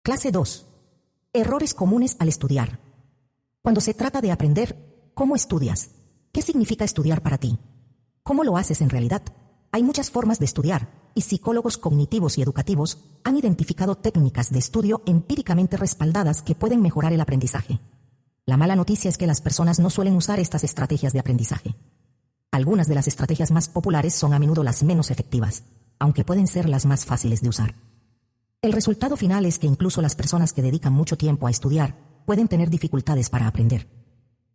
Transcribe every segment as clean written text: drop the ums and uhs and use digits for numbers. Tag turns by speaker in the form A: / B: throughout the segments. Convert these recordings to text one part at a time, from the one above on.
A: Clase 2. Errores comunes al estudiar. Cuando se trata de aprender, ¿cómo estudias? ¿Qué significa estudiar para ti? ¿Cómo lo haces en realidad? Hay muchas formas de estudiar, y psicólogos cognitivos y educativos han identificado técnicas de estudio empíricamente respaldadas que pueden mejorar el aprendizaje. La mala noticia es que las personas no suelen usar estas estrategias de aprendizaje. Algunas de las estrategias más populares son a menudo las menos efectivas, aunque pueden ser las más fáciles de usar. El resultado final es que incluso las personas que dedican mucho tiempo a estudiar pueden tener dificultades para aprender.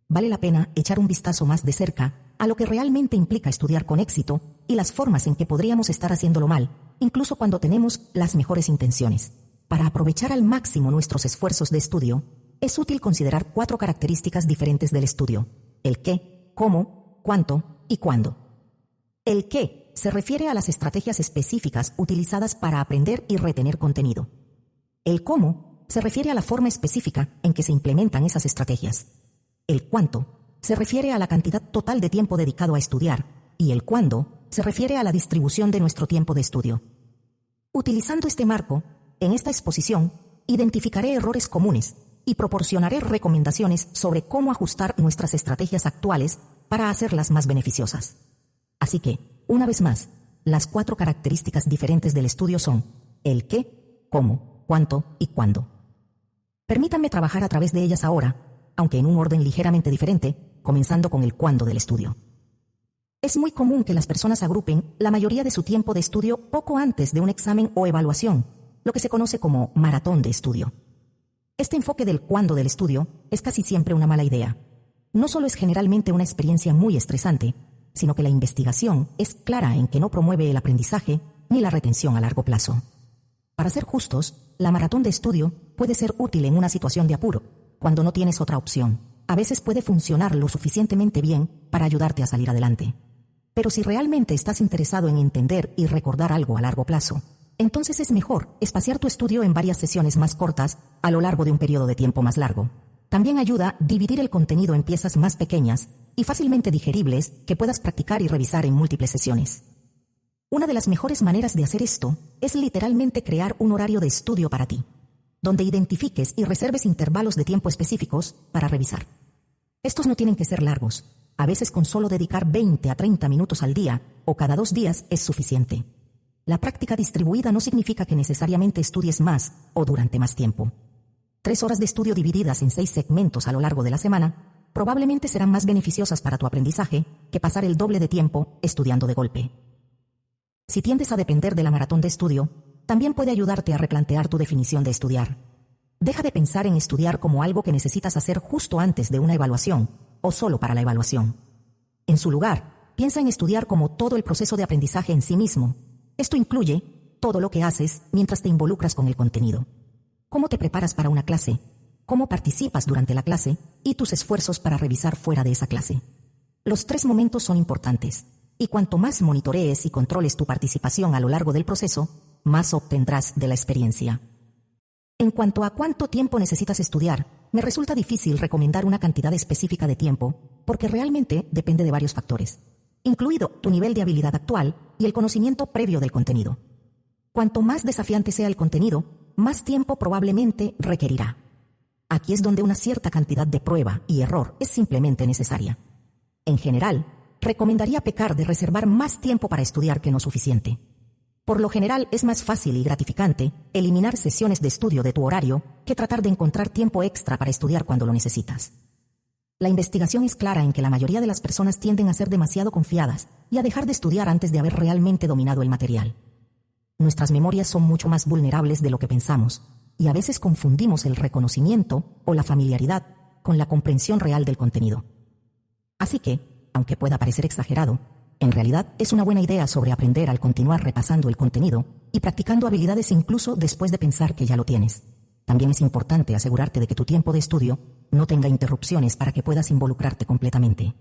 A: Vale la pena echar un vistazo más de cerca a lo que realmente implica estudiar con éxito y las formas en que podríamos estar haciéndolo mal, incluso cuando tenemos las mejores intenciones. Para aprovechar al máximo nuestros esfuerzos de estudio, es útil considerar 4 características diferentes del estudio: el qué, cómo, cuánto y cuándo. El qué se refiere a las estrategias específicas utilizadas para aprender y retener contenido. El cómo se refiere a la forma específica en que se implementan esas estrategias. El cuánto se refiere a la cantidad total de tiempo dedicado a estudiar, y el cuándo se refiere a la distribución de nuestro tiempo de estudio. Utilizando este marco, en esta exposición, identificaré errores comunes y proporcionaré recomendaciones sobre cómo ajustar nuestras estrategias actuales para hacerlas más beneficiosas. Así que, una vez más, las 4 características diferentes del estudio son el qué, cómo, cuánto y cuándo. Permítanme trabajar a través de ellas ahora, aunque en un orden ligeramente diferente, comenzando con el cuándo del estudio. Es muy común que las personas agrupen la mayoría de su tiempo de estudio poco antes de un examen o evaluación, lo que se conoce como maratón de estudio. Este enfoque del cuándo del estudio es casi siempre una mala idea. No solo es generalmente una experiencia muy estresante, sino que la investigación es clara en que no promueve el aprendizaje ni la retención a largo plazo. Para ser justos, la maratón de estudio puede ser útil en una situación de apuro, cuando no tienes otra opción. A veces puede funcionar lo suficientemente bien para ayudarte a salir adelante. Pero si realmente estás interesado en entender y recordar algo a largo plazo, entonces es mejor espaciar tu estudio en varias sesiones más cortas a lo largo de un periodo de tiempo más largo. También ayuda a dividir el contenido en piezas más pequeñas y fácilmente digeribles que puedas practicar y revisar en múltiples sesiones. Una de las mejores maneras de hacer esto es literalmente crear un horario de estudio para ti, donde identifiques y reserves intervalos de tiempo específicos para revisar. Estos no tienen que ser largos. A veces con solo dedicar 20 a 30 minutos al día o cada 2 días es suficiente. La práctica distribuida no significa que necesariamente estudies más o durante más tiempo. 3 horas de estudio divididas en 6 segmentos a lo largo de la semana probablemente serán más beneficiosas para tu aprendizaje que pasar el doble de tiempo estudiando de golpe. Si tiendes a depender de la maratón de estudio, también puede ayudarte a replantear tu definición de estudiar. Deja de pensar en estudiar como algo que necesitas hacer justo antes de una evaluación o solo para la evaluación. En su lugar, piensa en estudiar como todo el proceso de aprendizaje en sí mismo. Esto incluye todo lo que haces mientras te involucras con el contenido. ¿Cómo te preparas para una clase? ¿Cómo participas durante la clase? Y tus esfuerzos para revisar fuera de esa clase. Los 3 momentos son importantes, y cuanto más monitorees y controles tu participación a lo largo del proceso, más obtendrás de la experiencia. En cuanto a cuánto tiempo necesitas estudiar, me resulta difícil recomendar una cantidad específica de tiempo, porque realmente depende de varios factores, incluido tu nivel de habilidad actual y el conocimiento previo del contenido. Cuanto más desafiante sea el contenido, más tiempo probablemente requerirá. Aquí es donde una cierta cantidad de prueba y error es simplemente necesaria. En general, recomendaría pecar de reservar más tiempo para estudiar que no suficiente. Por lo general, es más fácil y gratificante eliminar sesiones de estudio de tu horario que tratar de encontrar tiempo extra para estudiar cuando lo necesitas. La investigación es clara en que la mayoría de las personas tienden a ser demasiado confiadas y a dejar de estudiar antes de haber realmente dominado el material. Nuestras memorias son mucho más vulnerables de lo que pensamos, y a veces confundimos el reconocimiento o la familiaridad con la comprensión real del contenido. Así que, aunque pueda parecer exagerado, en realidad es una buena idea sobreaprender al continuar repasando el contenido y practicando habilidades incluso después de pensar que ya lo tienes. También es importante asegurarte de que tu tiempo de estudio no tenga interrupciones para que puedas involucrarte completamente.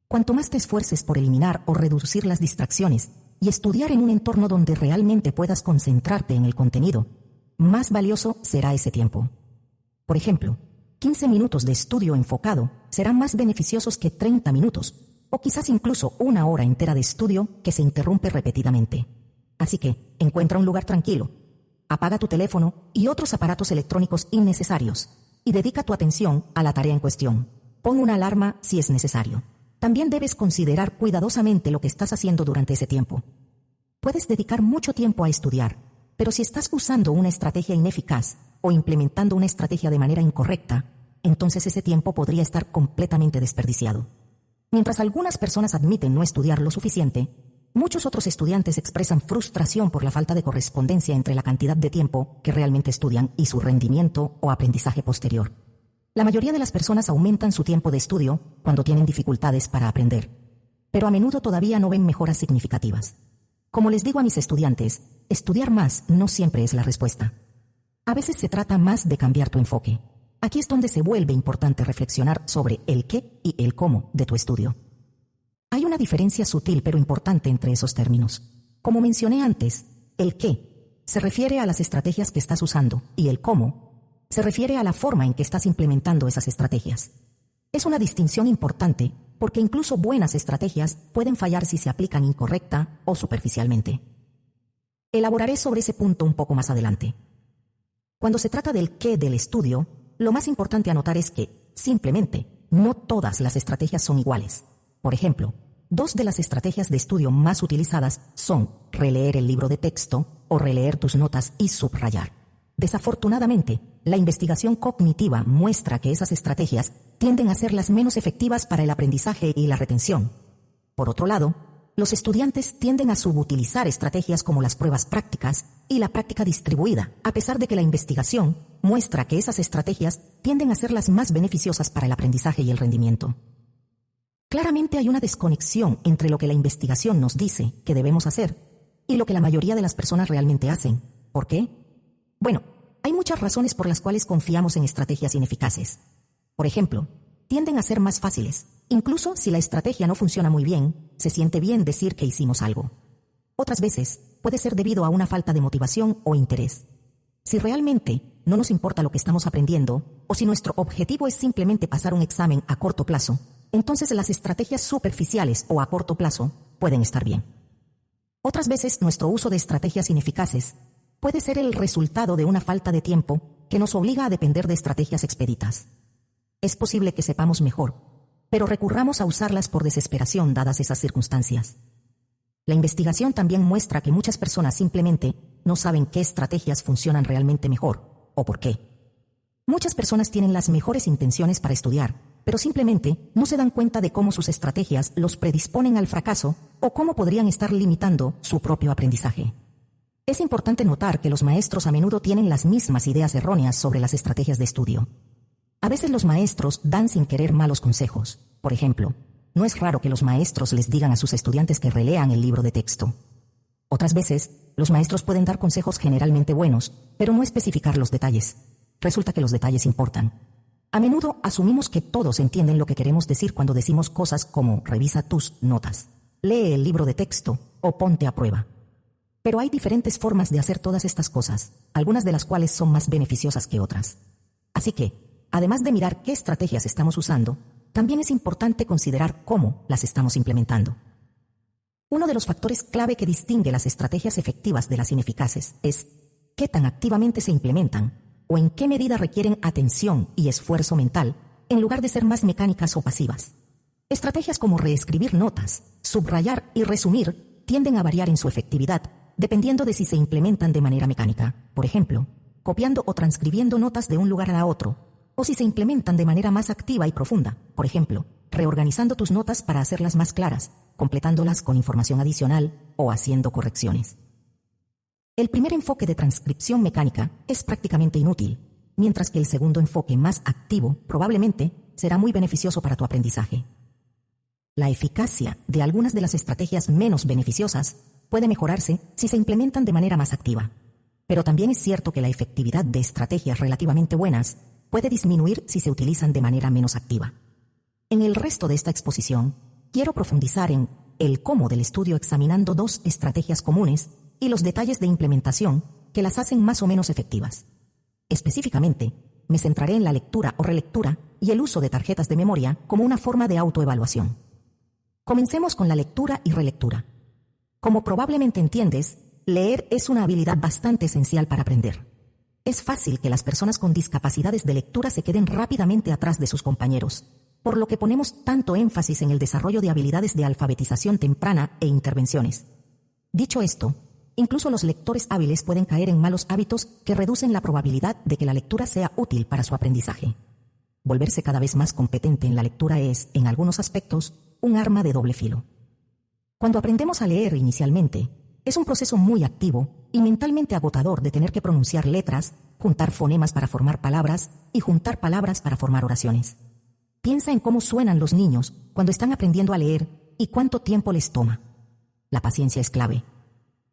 A: Cuanto más te esfuerces por eliminar o reducir las distracciones y estudiar en un entorno donde realmente puedas concentrarte en el contenido, más valioso será ese tiempo. Por ejemplo, 15 minutos de estudio enfocado serán más beneficiosos que 30 minutos, o quizás incluso 1 hora entera de estudio que se interrumpe repetidamente. Así que, encuentra un lugar tranquilo, apaga tu teléfono y otros aparatos electrónicos innecesarios y dedica tu atención a la tarea en cuestión. Pon una alarma si es necesario. También debes considerar cuidadosamente lo que estás haciendo durante ese tiempo. Puedes dedicar mucho tiempo a estudiar, pero si estás usando una estrategia ineficaz o implementando una estrategia de manera incorrecta, entonces ese tiempo podría estar completamente desperdiciado. Mientras algunas personas admiten no estudiar lo suficiente, muchos otros estudiantes expresan frustración por la falta de correspondencia entre la cantidad de tiempo que realmente estudian y su rendimiento o aprendizaje posterior. La mayoría de las personas aumentan su tiempo de estudio cuando tienen dificultades para aprender, pero a menudo todavía no ven mejoras significativas. Como les digo a mis estudiantes, estudiar más no siempre es la respuesta. A veces se trata más de cambiar tu enfoque. Aquí es donde se vuelve importante reflexionar sobre el qué y el cómo de tu estudio. Hay una diferencia sutil pero importante entre esos términos. Como mencioné antes, el qué se refiere a las estrategias que estás usando y el cómo se refiere a la forma en que estás implementando esas estrategias. Es una distinción importante porque incluso buenas estrategias pueden fallar si se aplican incorrecta o superficialmente. Elaboraré sobre ese punto un poco más adelante. Cuando se trata del qué del estudio, lo más importante a notar es que, simplemente, no todas las estrategias son iguales. Por ejemplo, 2 de las estrategias de estudio más utilizadas son releer el libro de texto o releer tus notas y subrayar. Desafortunadamente, la investigación cognitiva muestra que esas estrategias tienden a ser las menos efectivas para el aprendizaje y la retención. Por otro lado, los estudiantes tienden a subutilizar estrategias como las pruebas prácticas y la práctica distribuida, a pesar de que la investigación muestra que esas estrategias tienden a ser las más beneficiosas para el aprendizaje y el rendimiento. Claramente hay una desconexión entre lo que la investigación nos dice que debemos hacer y lo que la mayoría de las personas realmente hacen. ¿Por qué? Bueno, hay muchas razones por las cuales confiamos en estrategias ineficaces. Por ejemplo, tienden a ser más fáciles. Incluso si la estrategia no funciona muy bien, se siente bien decir que hicimos algo. Otras veces, puede ser debido a una falta de motivación o interés. Si realmente no nos importa lo que estamos aprendiendo, o si nuestro objetivo es simplemente pasar un examen a corto plazo, entonces las estrategias superficiales o a corto plazo pueden estar bien. Otras veces, nuestro uso de estrategias ineficaces puede ser el resultado de una falta de tiempo que nos obliga a depender de estrategias expeditas. Es posible que sepamos mejor, pero recurramos a usarlas por desesperación dadas esas circunstancias. La investigación también muestra que muchas personas simplemente no saben qué estrategias funcionan realmente mejor o por qué. Muchas personas tienen las mejores intenciones para estudiar, pero simplemente no se dan cuenta de cómo sus estrategias los predisponen al fracaso o cómo podrían estar limitando su propio aprendizaje. Es importante notar que los maestros a menudo tienen las mismas ideas erróneas sobre las estrategias de estudio. A veces los maestros dan sin querer malos consejos. Por ejemplo, no es raro que los maestros les digan a sus estudiantes que relean el libro de texto. Otras veces, los maestros pueden dar consejos generalmente buenos, pero no especificar los detalles. Resulta que los detalles importan. A menudo asumimos que todos entienden lo que queremos decir cuando decimos cosas como revisa tus notas, lee el libro de texto o ponte a prueba. Pero hay diferentes formas de hacer todas estas cosas, algunas de las cuales son más beneficiosas que otras. Así que, además de mirar qué estrategias estamos usando, también es importante considerar cómo las estamos implementando. Uno de los factores clave que distingue las estrategias efectivas de las ineficaces es qué tan activamente se implementan o en qué medida requieren atención y esfuerzo mental en lugar de ser más mecánicas o pasivas. Estrategias como reescribir notas, subrayar y resumir tienden a variar en su efectividad dependiendo de si se implementan de manera mecánica, por ejemplo, copiando o transcribiendo notas de un lugar a otro, o si se implementan de manera más activa y profunda, por ejemplo, reorganizando tus notas para hacerlas más claras, completándolas con información adicional o haciendo correcciones. El primer enfoque de transcripción mecánica es prácticamente inútil, mientras que el segundo enfoque más activo probablemente será muy beneficioso para tu aprendizaje. La eficacia de algunas de las estrategias menos beneficiosas puede mejorarse si se implementan de manera más activa, pero también es cierto que la efectividad de estrategias relativamente buenas puede disminuir si se utilizan de manera menos activa. En el resto de esta exposición, quiero profundizar en el cómo del estudio examinando 2 estrategias comunes y los detalles de implementación que las hacen más o menos efectivas. Específicamente, me centraré en la lectura o relectura y el uso de tarjetas de memoria como una forma de autoevaluación. Comencemos con la lectura y relectura. Como probablemente entiendes, leer es una habilidad bastante esencial para aprender. Es fácil que las personas con discapacidades de lectura se queden rápidamente atrás de sus compañeros, por lo que ponemos tanto énfasis en el desarrollo de habilidades de alfabetización temprana e intervenciones. Dicho esto, incluso los lectores hábiles pueden caer en malos hábitos que reducen la probabilidad de que la lectura sea útil para su aprendizaje. Volverse cada vez más competente en la lectura es, en algunos aspectos, un arma de doble filo. Cuando aprendemos a leer inicialmente, es un proceso muy activo y mentalmente agotador de tener que pronunciar letras, juntar fonemas para formar palabras y juntar palabras para formar oraciones. Piensa en cómo suenan los niños cuando están aprendiendo a leer y cuánto tiempo les toma. La paciencia es clave.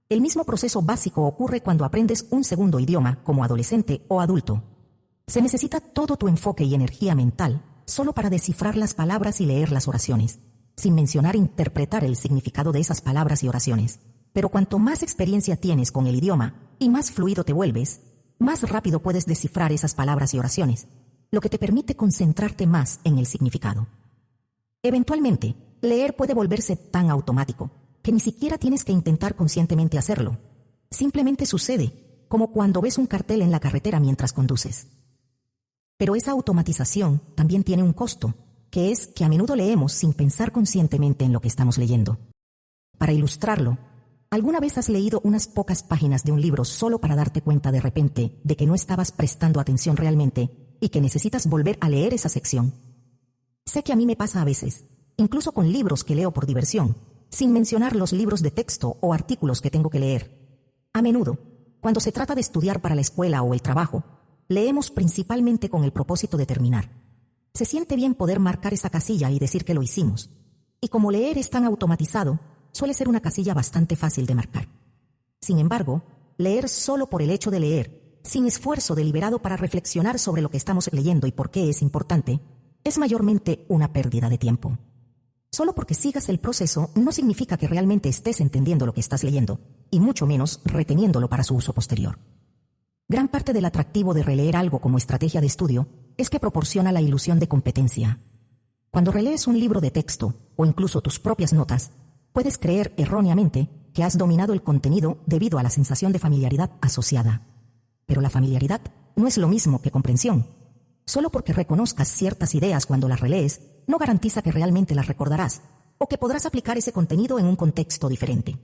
A: El mismo proceso básico ocurre cuando aprendes un segundo idioma como adolescente o adulto. Se necesita todo tu enfoque y energía mental solo para descifrar las palabras y leer las oraciones, sin mencionar interpretar el significado de esas palabras y oraciones. Pero cuanto más experiencia tienes con el idioma y más fluido te vuelves, más rápido puedes descifrar esas palabras y oraciones, lo que te permite concentrarte más en el significado. Eventualmente, leer puede volverse tan automático que ni siquiera tienes que intentar conscientemente hacerlo. Simplemente sucede, como cuando ves un cartel en la carretera mientras conduces. Pero esa automatización también tiene un costo, que es que a menudo leemos sin pensar conscientemente en lo que estamos leyendo. Para ilustrarlo, ¿alguna vez has leído unas pocas páginas de un libro solo para darte cuenta de repente de que no estabas prestando atención realmente y que necesitas volver a leer esa sección? Sé que a mí me pasa a veces, incluso con libros que leo por diversión, sin mencionar los libros de texto o artículos que tengo que leer. A menudo, cuando se trata de estudiar para la escuela o el trabajo, leemos principalmente con el propósito de terminar. Se siente bien poder marcar esa casilla y decir que lo hicimos. Y como leer es tan automatizado, suele ser una casilla bastante fácil de marcar. Sin embargo, leer solo por el hecho de leer, sin esfuerzo deliberado para reflexionar sobre lo que estamos leyendo y por qué es importante, es mayormente una pérdida de tiempo. Solo porque sigas el proceso no significa que realmente estés entendiendo lo que estás leyendo, y mucho menos reteniéndolo para su uso posterior. Gran parte del atractivo de releer algo como estrategia de estudio es que proporciona la ilusión de competencia. Cuando relees un libro de texto o incluso tus propias notas, puedes creer erróneamente que has dominado el contenido debido a la sensación de familiaridad asociada. Pero la familiaridad no es lo mismo que comprensión. Solo porque reconozcas ciertas ideas cuando las relees, no garantiza que realmente las recordarás o que podrás aplicar ese contenido en un contexto diferente.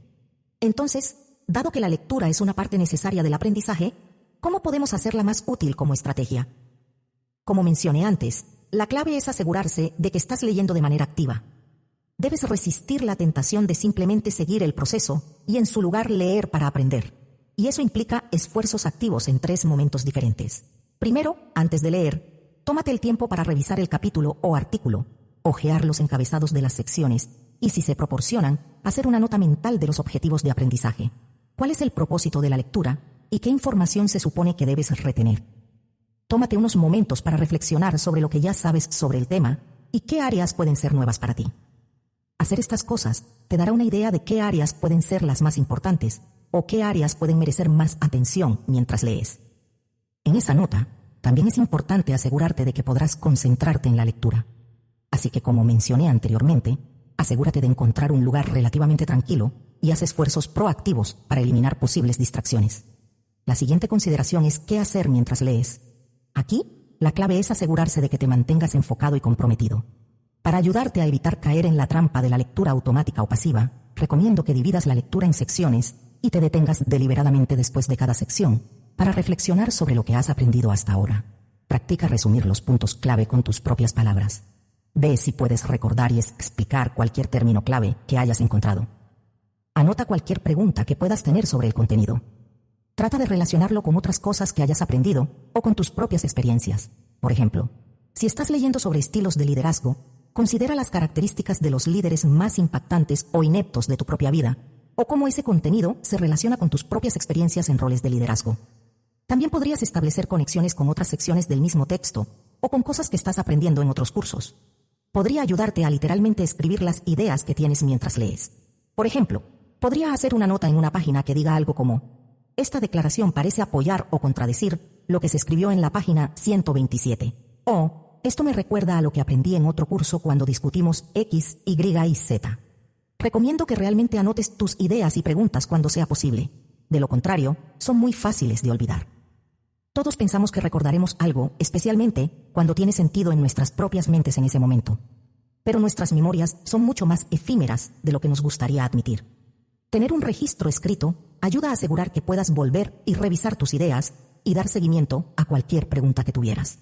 A: Entonces, dado que la lectura es una parte necesaria del aprendizaje, ¿cómo podemos hacerla más útil como estrategia? Como mencioné antes, la clave es asegurarse de que estás leyendo de manera activa. Debes resistir la tentación de simplemente seguir el proceso y en su lugar leer para aprender. Y eso implica esfuerzos activos en 3 momentos diferentes. Primero, antes de leer, tómate el tiempo para revisar el capítulo o artículo, hojear los encabezados de las secciones y, si se proporcionan, hacer una nota mental de los objetivos de aprendizaje. ¿Cuál es el propósito de la lectura y qué información se supone que debes retener? Tómate unos momentos para reflexionar sobre lo que ya sabes sobre el tema y qué áreas pueden ser nuevas para ti. Hacer estas cosas te dará una idea de qué áreas pueden ser las más importantes o qué áreas pueden merecer más atención mientras lees. En esa nota, también es importante asegurarte de que podrás concentrarte en la lectura. Así que, como mencioné anteriormente, asegúrate de encontrar un lugar relativamente tranquilo y haz esfuerzos proactivos para eliminar posibles distracciones. La siguiente consideración es qué hacer mientras lees. Aquí, la clave es asegurarse de que te mantengas enfocado y comprometido. Para ayudarte a evitar caer en la trampa de la lectura automática o pasiva, recomiendo que dividas la lectura en secciones y te detengas deliberadamente después de cada sección para reflexionar sobre lo que has aprendido hasta ahora. Practica resumir los puntos clave con tus propias palabras. Ve si puedes recordar y explicar cualquier término clave que hayas encontrado. Anota cualquier pregunta que puedas tener sobre el contenido. Trata de relacionarlo con otras cosas que hayas aprendido o con tus propias experiencias. Por ejemplo, si estás leyendo sobre estilos de liderazgo, considera las características de los líderes más impactantes o ineptos de tu propia vida, o cómo ese contenido se relaciona con tus propias experiencias en roles de liderazgo. También podrías establecer conexiones con otras secciones del mismo texto o con cosas que estás aprendiendo en otros cursos. Podría ayudarte a literalmente escribir las ideas que tienes mientras lees. Por ejemplo, podría hacer una nota en una página que diga algo como: esta declaración parece apoyar o contradecir lo que se escribió en la página 127. O, esto me recuerda a lo que aprendí en otro curso cuando discutimos X, Y y Z. Recomiendo que realmente anotes tus ideas y preguntas cuando sea posible. De lo contrario, son muy fáciles de olvidar. Todos pensamos que recordaremos algo, especialmente cuando tiene sentido en nuestras propias mentes en ese momento. Pero nuestras memorias son mucho más efímeras de lo que nos gustaría admitir. Tener un registro escrito ayuda a asegurar que puedas volver y revisar tus ideas y dar seguimiento a cualquier pregunta que tuvieras.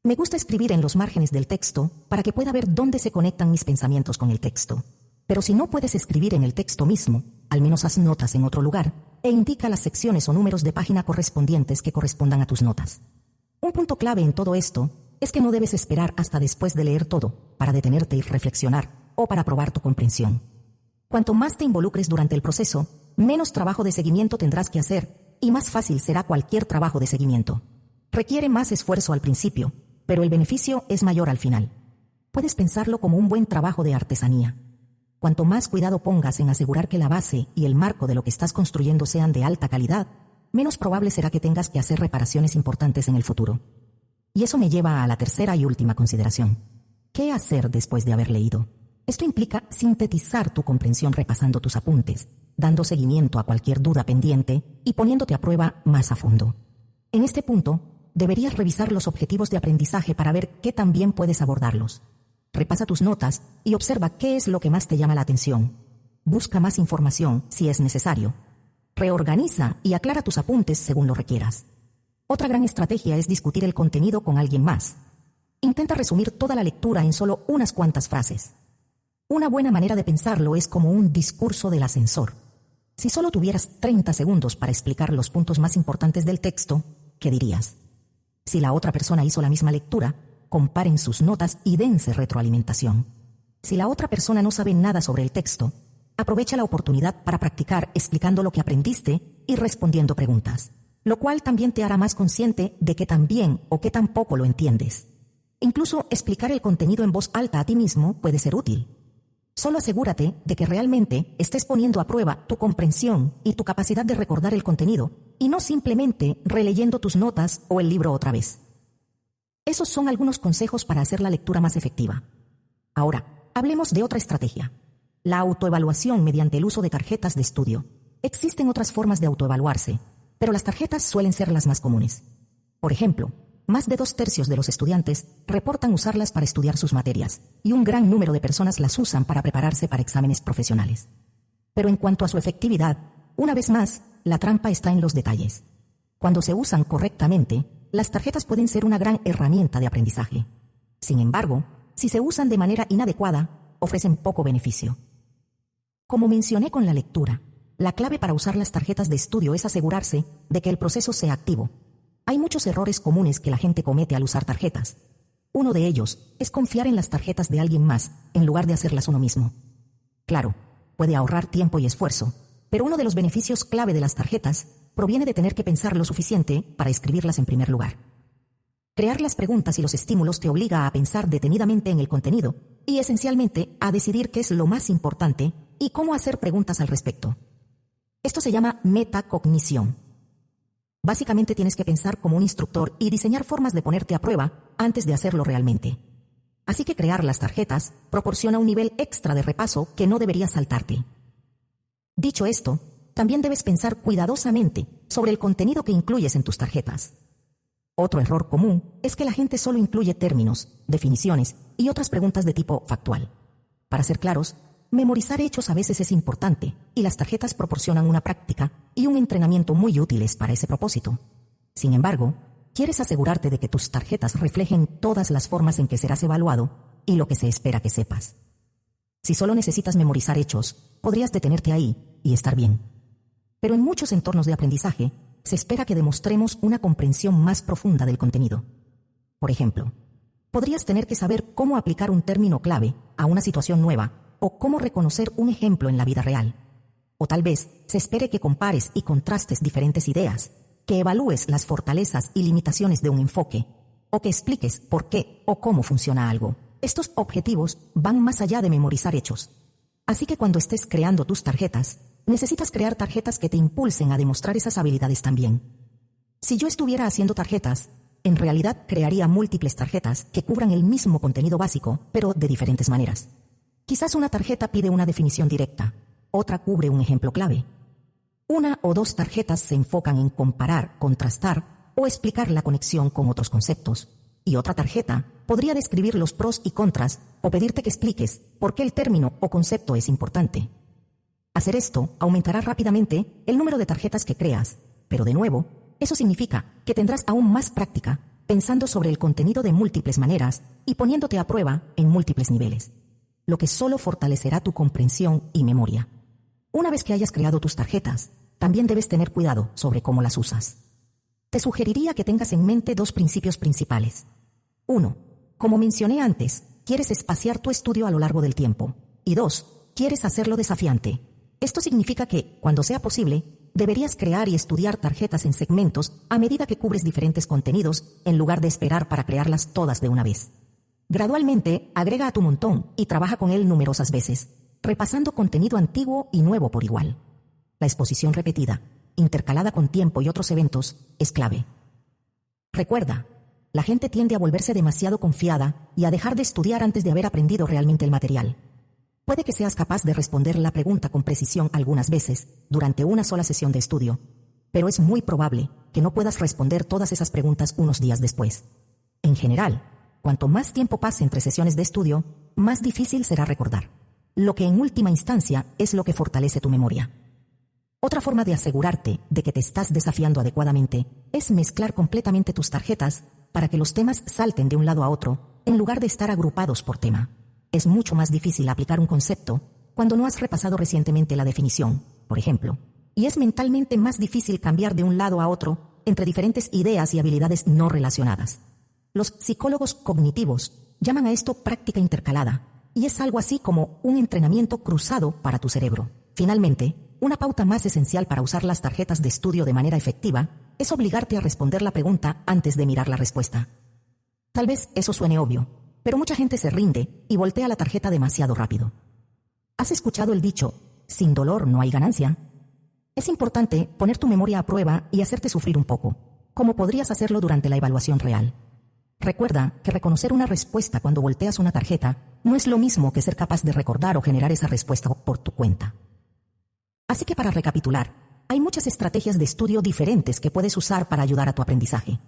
A: Me gusta escribir en los márgenes del texto para que pueda ver dónde se conectan mis pensamientos con el texto. Pero si no puedes escribir en el texto mismo, al menos haz notas en otro lugar e indica las secciones o números de página correspondientes que correspondan a tus notas. Un punto clave en todo esto es que no debes esperar hasta después de leer todo para detenerte y reflexionar o para probar tu comprensión. Cuanto más te involucres durante el proceso, menos trabajo de seguimiento tendrás que hacer y más fácil será cualquier trabajo de seguimiento. Requiere más esfuerzo al principio, pero el beneficio es mayor al final. Puedes pensarlo como un buen trabajo de artesanía. Cuanto más cuidado pongas en asegurar que la base y el marco de lo que estás construyendo sean de alta calidad, menos probable será que tengas que hacer reparaciones importantes en el futuro. Y eso me lleva a la tercera y última consideración. ¿Qué hacer después de haber leído? Esto implica sintetizar tu comprensión repasando tus apuntes, dando seguimiento a cualquier duda pendiente y poniéndote a prueba más a fondo. En este punto, deberías revisar los objetivos de aprendizaje para ver qué tan bien puedes abordarlos. Repasa tus notas y observa qué es lo que más te llama la atención. Busca más información si es necesario. Reorganiza y aclara tus apuntes según lo requieras. Otra gran estrategia es discutir el contenido con alguien más. Intenta resumir toda la lectura en solo unas cuantas frases. Una buena manera de pensarlo es como un discurso del ascensor. Si solo tuvieras 30 segundos para explicar los puntos más importantes del texto, ¿qué dirías? Si la otra persona hizo la misma lectura, comparen sus notas y dense retroalimentación. Si la otra persona no sabe nada sobre el texto, aprovecha la oportunidad para practicar explicando lo que aprendiste y respondiendo preguntas, lo cual también te hará más consciente de qué tan bien o qué tan poco lo entiendes. Incluso explicar el contenido en voz alta a ti mismo puede ser útil. Solo asegúrate de que realmente estés poniendo a prueba tu comprensión y tu capacidad de recordar el contenido, y no simplemente releyendo tus notas o el libro otra vez. Esos son algunos consejos para hacer la lectura más efectiva. Ahora, hablemos de otra estrategia: la autoevaluación mediante el uso de tarjetas de estudio. Existen otras formas de autoevaluarse, pero las tarjetas suelen ser las más comunes. Por ejemplo, más de 2/3 de los estudiantes reportan usarlas para estudiar sus materias, y un gran número de personas las usan para prepararse para exámenes profesionales. Pero en cuanto a su efectividad, una vez más, la trampa está en los detalles. Cuando se usan correctamente, las tarjetas pueden ser una gran herramienta de aprendizaje. Sin embargo, si se usan de manera inadecuada, ofrecen poco beneficio. Como mencioné con la lectura, la clave para usar las tarjetas de estudio es asegurarse de que el proceso sea activo. Hay muchos errores comunes que la gente comete al usar tarjetas. Uno de ellos es confiar en las tarjetas de alguien más en lugar de hacerlas uno mismo. Claro, puede ahorrar tiempo y esfuerzo, pero uno de los beneficios clave de las tarjetas proviene de tener que pensar lo suficiente para escribirlas en primer lugar. Crear las preguntas y los estímulos te obliga a pensar detenidamente en el contenido y esencialmente a decidir qué es lo más importante y cómo hacer preguntas al respecto. Esto se llama metacognición. Básicamente tienes que pensar como un instructor y diseñar formas de ponerte a prueba antes de hacerlo realmente. Así que crear las tarjetas proporciona un nivel extra de repaso que no deberías saltarte. Dicho esto, también debes pensar cuidadosamente sobre el contenido que incluyes en tus tarjetas. Otro error común es que la gente solo incluye términos, definiciones y otras preguntas de tipo factual. Para ser claros, memorizar hechos a veces es importante, y las tarjetas proporcionan una práctica y un entrenamiento muy útiles para ese propósito. Sin embargo, quieres asegurarte de que tus tarjetas reflejen todas las formas en que serás evaluado y lo que se espera que sepas. Si solo necesitas memorizar hechos, podrías detenerte ahí y estar bien. Pero en muchos entornos de aprendizaje, se espera que demostremos una comprensión más profunda del contenido. Por ejemplo, podrías tener que saber cómo aplicar un término clave a una situación nueva o cómo reconocer un ejemplo en la vida real. O tal vez se espere que compares y contrastes diferentes ideas, que evalúes las fortalezas y limitaciones de un enfoque, o que expliques por qué o cómo funciona algo. Estos objetivos van más allá de memorizar hechos. Así que cuando estés creando tus tarjetas, necesitas crear tarjetas que te impulsen a demostrar esas habilidades también. Si yo estuviera haciendo tarjetas, en realidad crearía múltiples tarjetas que cubran el mismo contenido básico, pero de diferentes maneras. Quizás una tarjeta pide una definición directa, otra cubre un ejemplo clave. Una o dos tarjetas se enfocan en comparar, contrastar o explicar la conexión con otros conceptos, y otra tarjeta podría describir los pros y contras o pedirte que expliques por qué el término o concepto es importante. Hacer esto aumentará rápidamente el número de tarjetas que creas, pero de nuevo, eso significa que tendrás aún más práctica pensando sobre el contenido de múltiples maneras y poniéndote a prueba en múltiples niveles, lo que solo fortalecerá tu comprensión y memoria. Una vez que hayas creado tus tarjetas, también debes tener cuidado sobre cómo las usas. Te sugeriría que tengas en mente dos principios principales. 1. Como mencioné antes, quieres espaciar tu estudio a lo largo del tiempo. Y 2. Quieres hacerlo desafiante. Esto significa que, cuando sea posible, deberías crear y estudiar tarjetas en segmentos a medida que cubres diferentes contenidos, en lugar de esperar para crearlas todas de una vez. Gradualmente, agrega a tu montón y trabaja con él numerosas veces, repasando contenido antiguo y nuevo por igual. La exposición repetida, intercalada con tiempo y otros eventos, es clave. Recuerda, la gente tiende a volverse demasiado confiada y a dejar de estudiar antes de haber aprendido realmente el material. Puede que seas capaz de responder la pregunta con precisión algunas veces durante una sola sesión de estudio, pero es muy probable que no puedas responder todas esas preguntas unos días después. En general, cuanto más tiempo pase entre sesiones de estudio, más difícil será recordar, lo que en última instancia es lo que fortalece tu memoria. Otra forma de asegurarte de que te estás desafiando adecuadamente es mezclar completamente tus tarjetas para que los temas salten de un lado a otro en lugar de estar agrupados por tema. Es mucho más difícil aplicar un concepto cuando no has repasado recientemente la definición, por ejemplo, y es mentalmente más difícil cambiar de un lado a otro entre diferentes ideas y habilidades no relacionadas. Los psicólogos cognitivos llaman a esto práctica intercalada, y es algo así como un entrenamiento cruzado para tu cerebro. Finalmente, una pauta más esencial para usar las tarjetas de estudio de manera efectiva es obligarte a responder la pregunta antes de mirar la respuesta. Tal vez eso suene obvio, pero mucha gente se rinde y voltea la tarjeta demasiado rápido. ¿Has escuchado el dicho, sin dolor no hay ganancia? Es importante poner tu memoria a prueba y hacerte sufrir un poco, como podrías hacerlo durante la evaluación real. Recuerda que reconocer una respuesta cuando volteas una tarjeta no es lo mismo que ser capaz de recordar o generar esa respuesta por tu cuenta. Así que para recapitular, hay muchas estrategias de estudio diferentes que puedes usar para ayudar a tu aprendizaje.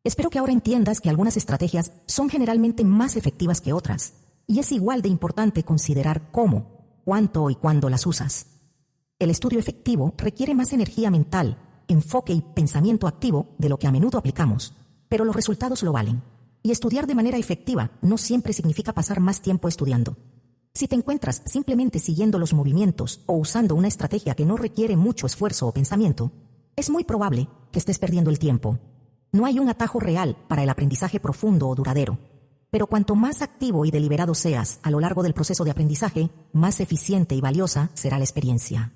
A: Espero que ahora entiendas que algunas estrategias son generalmente más efectivas que otras, y es igual de importante considerar cómo, cuánto y cuándo las usas. El estudio efectivo requiere más energía mental, enfoque y pensamiento activo de lo que a menudo aplicamos, pero los resultados lo valen. Y estudiar de manera efectiva no siempre significa pasar más tiempo estudiando. Si te encuentras simplemente siguiendo los movimientos o usando una estrategia que no requiere mucho esfuerzo o pensamiento, es muy probable que estés perdiendo el tiempo. No hay un atajo real para el aprendizaje profundo o duradero, pero cuanto más activo y deliberado seas a lo largo del proceso de aprendizaje, más eficiente y valiosa será la experiencia.